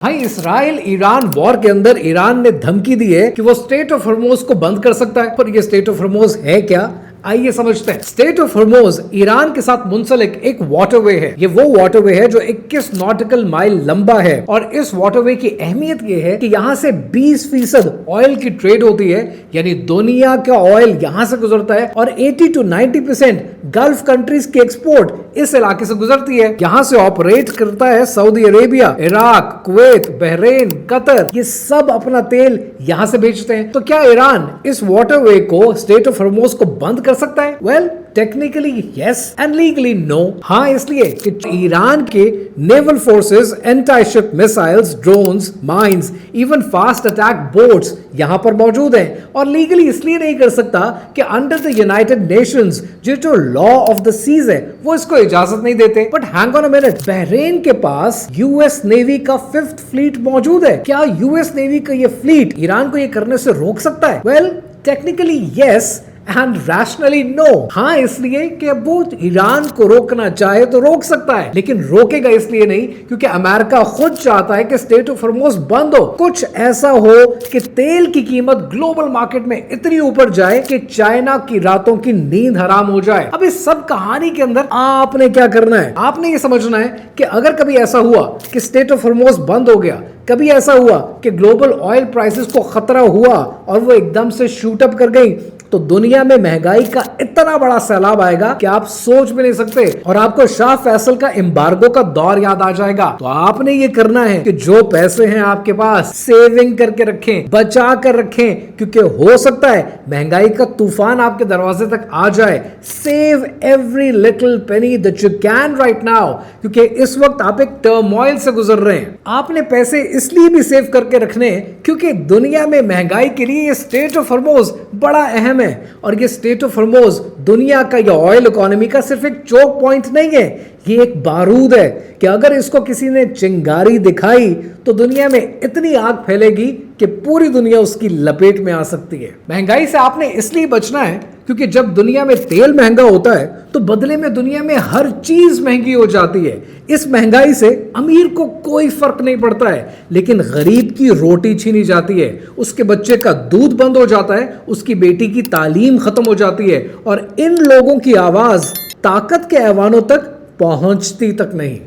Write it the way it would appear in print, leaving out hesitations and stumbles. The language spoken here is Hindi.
भाई इसराइल ईरान वॉर के अंदर ईरान ने धमकी दी है कि वो स्टेट ऑफ हॉर्मोज को बंद कर सकता है। पर ये स्टेट ऑफ हॉर्मोज है क्या, आइए समझते हैं। स्टेट ऑफ हॉर्मोज ईरान के साथ मुंसलिक एक वाटरवे है। ये वो वाटरवे है जो 21 नॉटिकल माइल लंबा है और इस वाटरवे की अहमियत ये है कि यहाँ से 20% ऑयल की ट्रेड होती है, यानी दुनिया का ऑयल यहाँ से गुजरता है और 80 to 90% गल्फ कंट्रीज की एक्सपोर्ट इस इलाके से गुजरती है। यहाँ से ऑपरेट करता है Saudi Arabia, Iraq, Kuwait, Bahrain, Qatar, ये सब अपना तेल यहाँ से बेचते हैं। तो क्या ईरान इस वाटरवे को, स्टेट ऑफ हॉर्मोज को बंद कर सकता है? Well, technically yes and legally no. हाँ, इसलिए कि ईरान के naval forces, anti ship missiles, drones, mines, even fast attack boats यहां पर मौजूद हैं। और लीगली इसलिए नहीं कर सकता कि अंडर द यूनाइटेड नेशंस जो लॉ ऑफ द सीज है वो इसको इजाजत नहीं देते। But hang on a minute, Bahrain के पास यूएस नेवी का 5th फ्लीट मौजूद है। क्या यूएस नेवी का ये फ्लीट ईरान को ये करने से रोक सकता है? Well, technically yes and rationally no. हाँ, इसलिए कि वो ईरान को रोकना चाहे तो रोक सकता है, लेकिन रोकेगा इसलिए नहीं क्योंकि अमेरिका खुद चाहता है कि स्टेट ऑफ हॉर्मोज बंद हो। कुछ ऐसा हो कि तेल की कीमत ग्लोबल मार्केट में इतनी ऊपर जाए कि चाइना की रातों की नींद हराम हो जाए। अब इस सब कहानी के अंदर आपने क्या करना है? आपने ये समझना है कि अगर कभी ऐसा हुआ कि स्टेट ऑफ हॉर्मोज बंद हो गया, कभी ऐसा हुआ कि ग्लोबल ऑयल प्राइसेस को खतरा हुआ और वो एकदम से शूट अप कर गई, तो दुनिया में महंगाई का इतना बड़ा सैलाब आएगा कि आप सोच भी नहीं सकते और आपको शाह फैसल का एम्बार्गो का दौर याद आ जाएगा। तो आपने ये करना है कि जो पैसे हैं आपके पास, सेविंग करके रखें, बचा कर रखें, क्योंकि हो सकता है महंगाई का तूफान आपके दरवाजे तक आ जाए। Save every little Penney that you can write now, क्योंकि इस वक्त आप एक टर्मोइल से गुजर रहे हैं। आपने पैसे इसलिए भी सेव करके रखने क्योंकि दुनिया में महंगाई के लिए ये स्टेट ऑफ हॉर्मोज बड़ा अहम है। और ये स्टेट ऑफ हॉर्मोज दुनिया का या ऑयल इकोनॉमी का सिर्फ एक चोक पॉइंट नहीं है, ये एक बारूद है कि अगर इसको किसी ने चिंगारी दिखाई तो दुनिया में इतनी आग फैलेगी कि पूरी दुनिया उसकी लपेट में आ सकती है। महंगाई से आपने इसलिए बचना है क्योंकि जब दुनिया में तेल महंगा होता है तो बदले में दुनिया में हर चीज महंगी हो जाती है। इस महंगाई से अमीर को कोई फर्क नहीं पड़ता है, लेकिन गरीब की रोटी छीनी जाती है, उसके बच्चे का दूध बंद हो जाता है, उसकी बेटी की तालीम खत्म हो जाती है और इन लोगों की आवाज ताकत के ऐवानों तक पहुंचती तक नहीं।